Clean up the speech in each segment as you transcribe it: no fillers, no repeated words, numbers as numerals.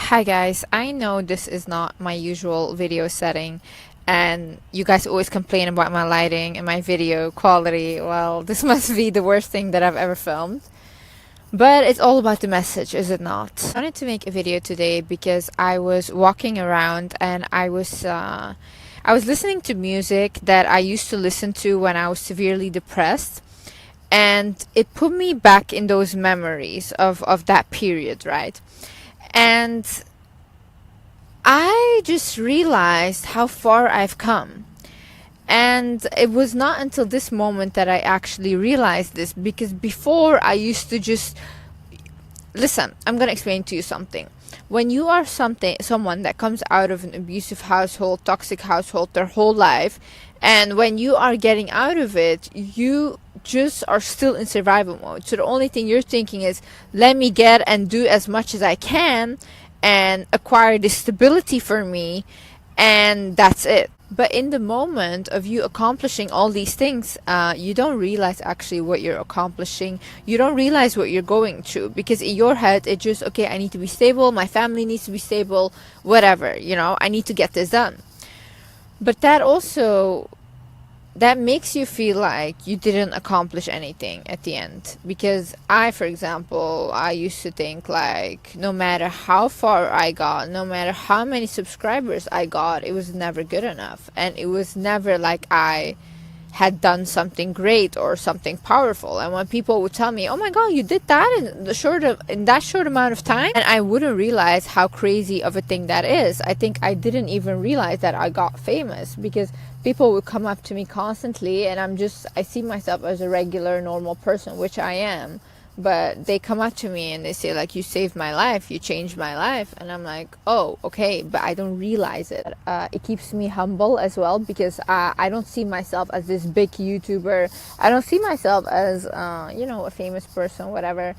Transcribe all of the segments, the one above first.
Hi guys, I know this is not my usual video setting and you guys always complain about my lighting and my video quality. Well, this must be the worst thing that I've ever filmed. But it's all about the message, is it not? I wanted to make a video today because I was walking around and I was listening to music that I used to listen to when I was severely depressed, and it put me back in those memories of that period, right? And I just realized how far I've come. And it was not until this moment that I actually realized this, because before I used to just listen. I'm going to explain to you something. When you are someone that comes out of an abusive household, toxic household their whole life, and when you are getting out of it, you just are still in survival mode. So the only thing you're thinking is, let me get and do as much as I can and acquire this stability for me, and that's it. But in the moment of you accomplishing all these things, you don't realize actually what you're accomplishing. You don't realize what you're going through, because in your head it just, okay, I need to be stable, my family needs to be stable, whatever, I need to get this done. But that makes you feel like you didn't accomplish anything at the end. Because for example, I used to think like, no matter how far I got, no matter how many subscribers I got, it was never good enough. And it was never like I had done something great or something powerful. And when people would tell me, oh my god, you did that in that short amount of time, and I wouldn't realize how crazy of a thing that is. I think I didn't even realize that I got famous, because people would come up to me constantly, and I see myself as a regular normal person, which I am, but they come up to me and they say like, you saved my life, you changed my life. And I'm like, oh, okay, but I don't realize it. It keeps me humble as well, because I don't see myself as this big YouTuber. I don't see myself as a famous person, whatever.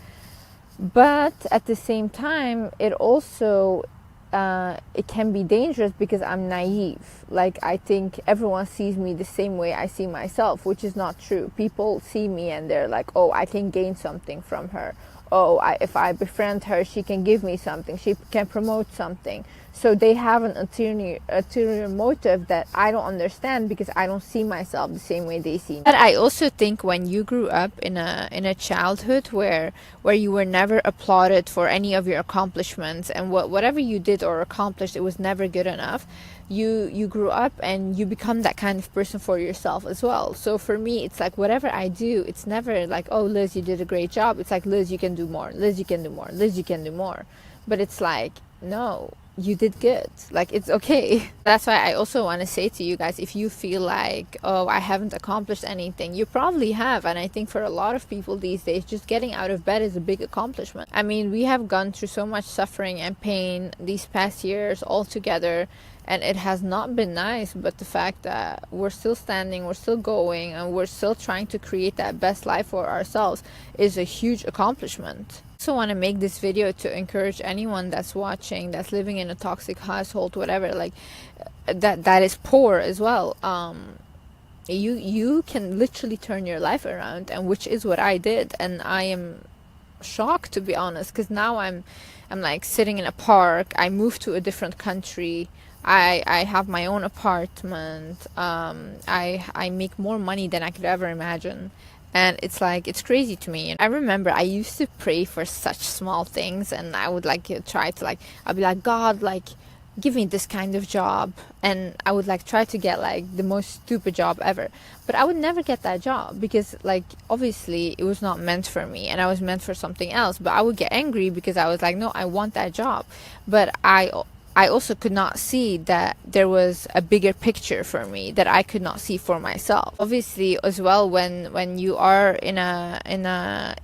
But at the same time, it also it can be dangerous, because I'm naive. Like, I think everyone sees me the same way I see myself, which is not true. People see me and they're like, oh, I can gain something from her. Oh, if I befriend her, she can give me something. She can promote something. So they have an ulterior motive that I don't understand, because I don't see myself the same way they see me. But I also think when you grew up in a childhood where you were never applauded for any of your accomplishments, and whatever you did or accomplished, it was never good enough. You grew up and you become that kind of person for yourself as well. So for me, it's like, whatever I do, it's never like, oh, Liz, you did a great job. It's like, Liz, you can do more. Liz, you can do more. Liz, you can do more. But it's like, no, you did good. Like, it's okay. That's why I also want to say to you guys, if you feel like, oh, I haven't accomplished anything, you probably have. And I think for a lot of people these days, just getting out of bed is a big accomplishment. I mean, we have gone through so much suffering and pain these past years all together, and it has not been nice. But the fact that we're still standing, we're still going, and we're still trying to create that best life for ourselves is a huge accomplishment. I also want to make this video to encourage anyone that's watching, that's living in a toxic household, whatever, like that is poor as well. You can literally turn your life around, and which is what I did. And I am shocked, to be honest, because now I'm like sitting in a park. I moved to a different country. I have my own apartment. I make more money than I could ever imagine. And it's like, it's crazy to me. And I remember I used to pray for such small things, and I would like try to like, I'd be like, God, like, give me this kind of job. And I would like try to get like the most stupid job ever. But I would never get that job, because like, obviously it was not meant for me, and I was meant for something else. But I would get angry, because I was like, no, I want that job. But I also could not see that there was a bigger picture for me that I could not see for myself. Obviously, as well, when you are in a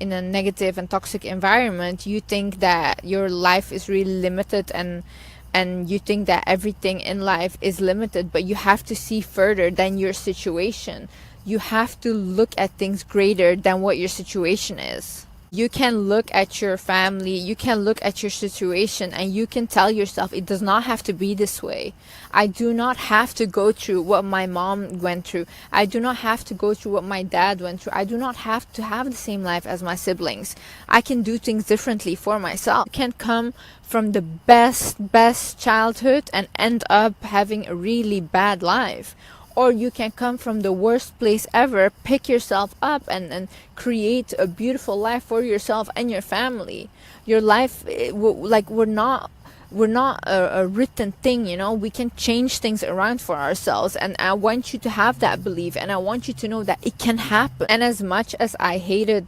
negative and toxic environment, you think that your life is really limited, and you think that everything in life is limited. But you have to see further than your situation. You have to look at things greater than what your situation is. You can look at your family, you can look at your situation, and you can tell yourself it does not have to be this way. I do not have to go through what my mom went through. I do not have to go through what my dad went through. I do not have to have the same life as my siblings. I can do things differently for myself. You can come from the best childhood and end up having a really bad life. Or you can come from the worst place ever, pick yourself up and create a beautiful life for yourself and your family. Your life, like we're not a written thing, you know. We can change things around for ourselves, and I want you to have that belief, and I want you to know that it can happen. And as much as I hated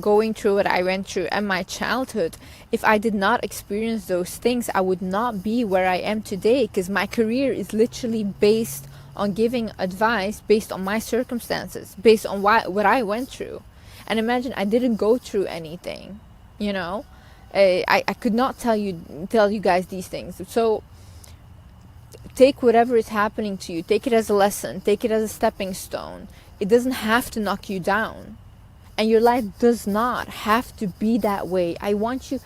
going through what I went through in my childhood, if I did not experience those things, I would not be where I am today, because my career is literally based on giving advice based on my circumstances, based on what I went through. And imagine I didn't go through anything, you know. I could not tell you guys these things. So take whatever is happening to you, take it as a lesson, take it as a stepping stone. It doesn't have to knock you down. And your life does not have to be that way. I want you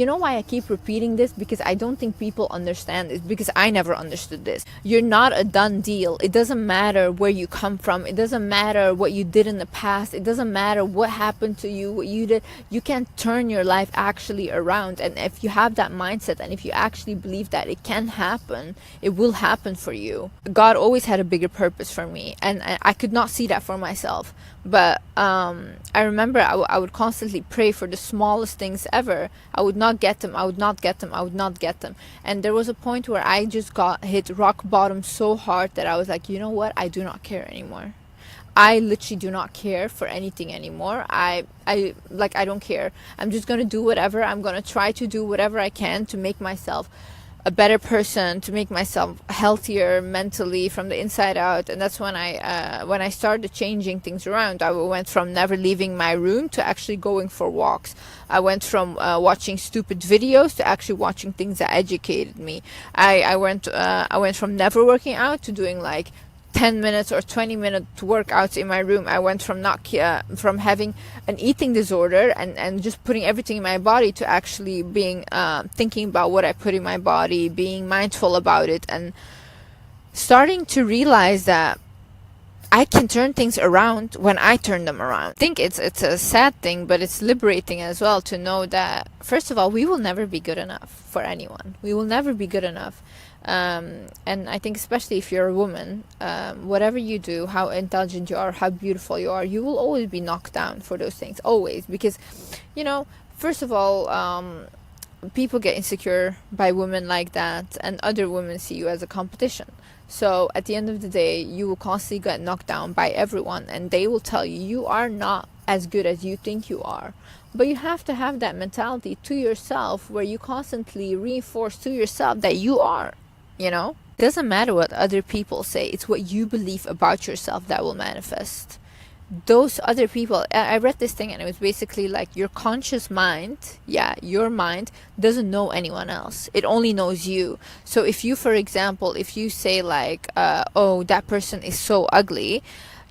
know why I keep repeating this? Because I don't think people understand this, because I never understood this. You're not a done deal. It doesn't matter where you come from. It doesn't matter what you did in the past. It doesn't matter what happened to you, what you did. You can turn your life actually around. And if you have that mindset, and if you actually believe that it can happen, it will happen for you. God always had a bigger purpose for me, and I could not see that for myself. But I remember I would constantly pray for the smallest things ever. I would not get them. And there was a point where I just got hit rock bottom so hard that I was like, you know what? I do not care anymore. I literally do not care for anything anymore. I don't care. I'm just going to do whatever. I'm going to try to do whatever I can to make myself a better person, to make myself healthier mentally from the inside out. And that's when I started changing things around. I went from never leaving my room to actually going for walks. I went from watching stupid videos to actually watching things that educated me. I went from never working out to doing like 10 minutes or 20-minute workouts in my room. I went from from having an eating disorder and just putting everything in my body to actually being thinking about what I put in my body, being mindful about it, and starting to realize that I can turn things around when I turn them around. I think it's a sad thing, but it's liberating as well to know that, first of all, we will never be good enough for anyone. We will never be good enough. And I think especially if you're a woman, whatever you do, how intelligent you are, how beautiful you are, you will always be knocked down for those things, always. Because, you know, first of all, people get insecure by women like that, and other women see you as a competition. So at the end of the day, you will constantly get knocked down by everyone, and they will tell you you are not as good as you think you are. But you have to have that mentality to yourself where you constantly reinforce to yourself that you are. You know, it doesn't matter what other people say. It's what you believe about yourself that will manifest. Those other people, I read this thing and it was basically like your conscious mind, your mind doesn't know anyone else. It only knows you. So if you, for example, if you say like, oh, that person is so ugly,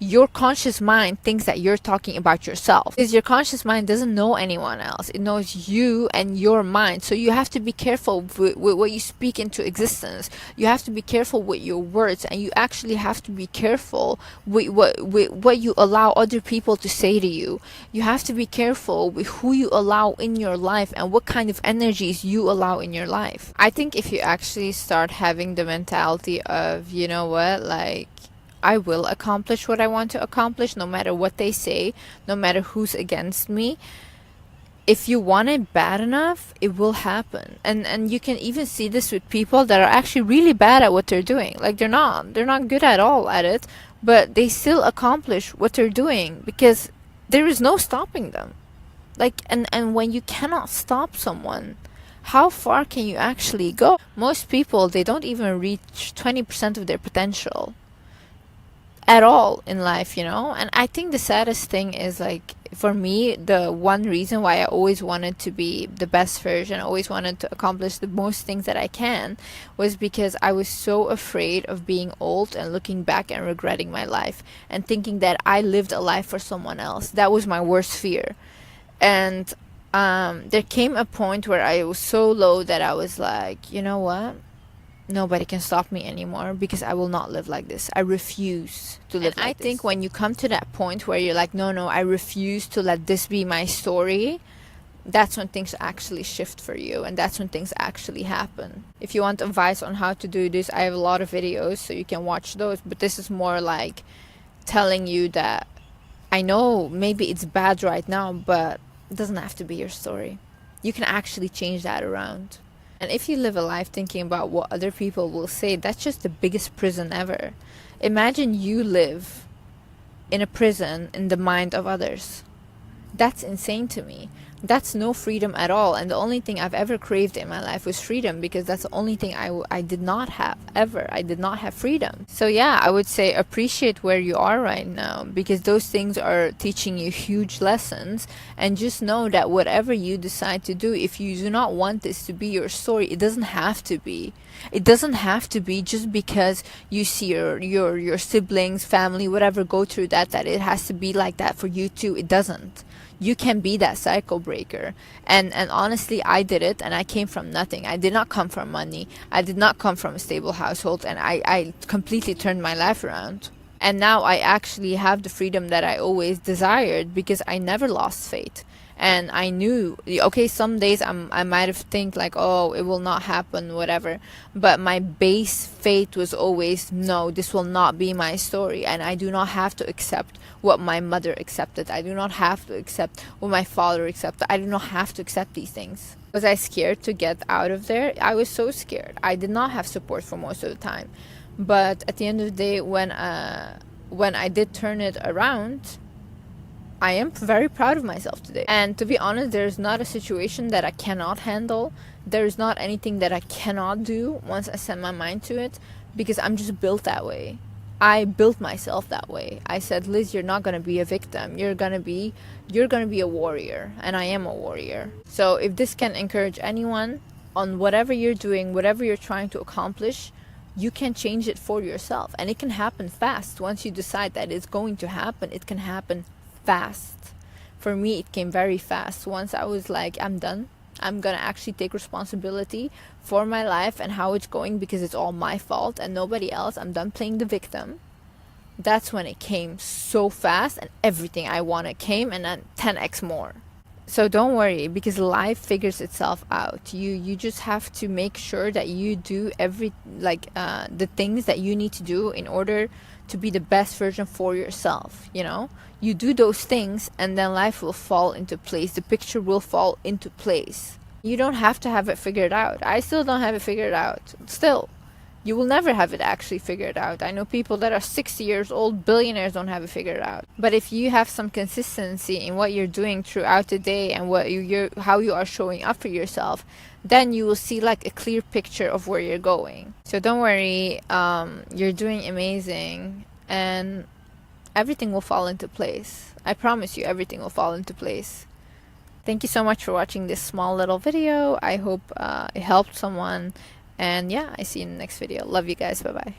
your conscious mind thinks that you're talking about yourself, because your conscious mind doesn't know anyone else. It knows you and your mind. So you have to be careful with what you speak into existence. You have to be careful with your words, and you actually have to be careful with what you allow other people to say to you. You have to be careful with who you allow in your life and what kind of energies you allow in your life. I think if you actually start having the mentality of, you know what, like, I will accomplish what I want to accomplish, no matter what they say, no matter who's against me. If you want it bad enough, it will happen. And you can even see this with people that are actually really bad at what they're doing. Like they're not good at all at it, but they still accomplish what they're doing because there is no stopping them. Like and when you cannot stop someone, how far can you actually go? Most people, they don't even reach 20% of their potential at all in life, you know. And I think the saddest thing is, like, for me, the one reason why I always wanted to be the best version, always wanted to accomplish the most things that I can, was because I was so afraid of being old and looking back and regretting my life and thinking that I lived a life for someone else. That was my worst fear. And there came a point where I was so low that I was like, you know what? Nobody can stop me anymore, because I will not live like this. I refuse to live like this. I think when you come to that point where you're like, no, I refuse to let this be my story, that's when things actually shift for you, and that's when things actually happen. If you want advice on how to do this, I have a lot of videos, so you can watch those, but this is more like telling you that I know maybe it's bad right now, but it doesn't have to be your story. You can actually change that around. And if you live a life thinking about what other people will say, that's just the biggest prison ever. Imagine you live in a prison in the mind of others. That's insane to me. That's no freedom at all. And the only thing I've ever craved in my life was freedom, because that's the only thing I did not have ever. I did not have freedom. So yeah, I would say appreciate where you are right now, because those things are teaching you huge lessons. And just know that whatever you decide to do, if you do not want this to be your story, it doesn't have to be. It doesn't have to be just because you see your siblings, family, whatever go through that it has to be like that for you too. It doesn't. You can be that cycle breaker. And honestly, I did it, and I came from nothing. I did not come from money. I did not come from a stable household, and I completely turned my life around. And now I actually have the freedom that I always desired, because I never lost faith. And I knew, okay, some days I might have think like, oh, it will not happen, whatever. But my base faith was always, no, this will not be my story. And I do not have to accept what my mother accepted. I do not have to accept what my father accepted. I do not have to accept these things. Was I scared to get out of there? I was so scared. I did not have support for most of the time. But at the end of the day, when I did turn it around, I am very proud of myself today. And to be honest, there's not a situation that I cannot handle. There's not anything that I cannot do once I set my mind to it, because I'm just built that way. I built myself that way. I said, Liz, you're not going to be a victim. You're going to be a warrior, and I am a warrior. So if this can encourage anyone on whatever you're doing, whatever you're trying to accomplish, you can change it for yourself, and it can happen fast. Once you decide that it's going to happen, it can happen fast. For me, it came very fast. Once I was like, I'm done. I'm gonna actually take responsibility for my life and how it's going, because it's all my fault and nobody else. I'm done playing the victim. That's when it came so fast, and everything I wanted came, and then 10x more. So don't worry, because life figures itself out. You just have to make sure that you do the things that you need to do in order to be the best version for yourself. You do those things, and then life will fall into place. The picture will fall into place. You don't have to have it figured out. I still don't have it figured out. Still, you will never have it actually figured out. I know people that are 60 years old, billionaires, don't have it figured out. But if you have some consistency in what you're doing throughout the day, and how you are showing up for yourself, then you will see like a clear picture of where you're going. So don't worry, you're doing amazing, and everything will fall into place. I promise you, everything will fall into place. Thank you so much for watching this small little video. I hope it helped someone. And yeah, I see you in the next video. Love you guys. Bye-bye.